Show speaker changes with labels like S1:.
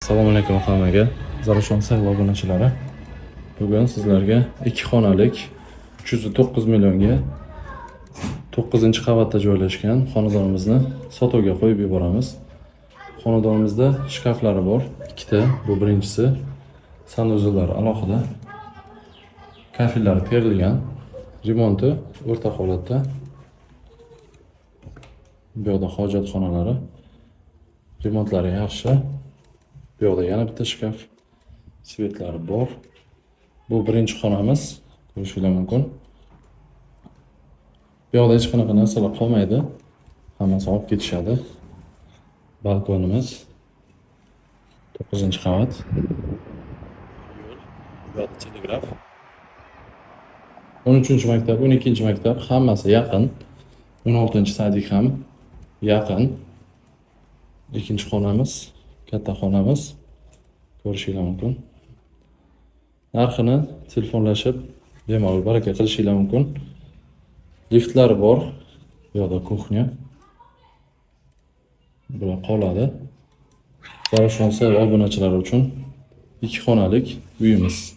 S1: Assalomu alaykum hammaga. Zarafshon sayl obunachilari. Bugun sizlarga 2 xonalik 309 millionga 9-qavatda joylashgan xonadonimizni sotuvga qo'yib yuboramiz. Xonadonimizda shkaflari bor, ikkita. Bu birinchisi. Sanuzullari alohida. Kafellari terilgan. Remonti o'rta holatda. Bu yoqda hojatxonalari. Remontlari yaxshi. Bu yoqda yana bitta shkaf. Svetlari bor. Bu birinchi xonamiz. Ko'rishingiz mumkin. Bu yoqda hech qanaqa narsalar qolmaydi. Hammasi olib ketishadi. Balkonimiz 9-qavat. Bu yoqda telegraf. 13-maktab, 12-maktab hammasi yaqin. 16-sadik ham yaqin. Ikkinchi xonamiz, katta xonamiz. Ko'rishingiz mumkin. Narxini telefonlashib bemalol baraka qilishingiz mumkin. Liftlari bor. Bu yoqda kuxnya. Bular qoladi. Zarafshon sayl obunachilari uchun 2 xonalik uyimiz.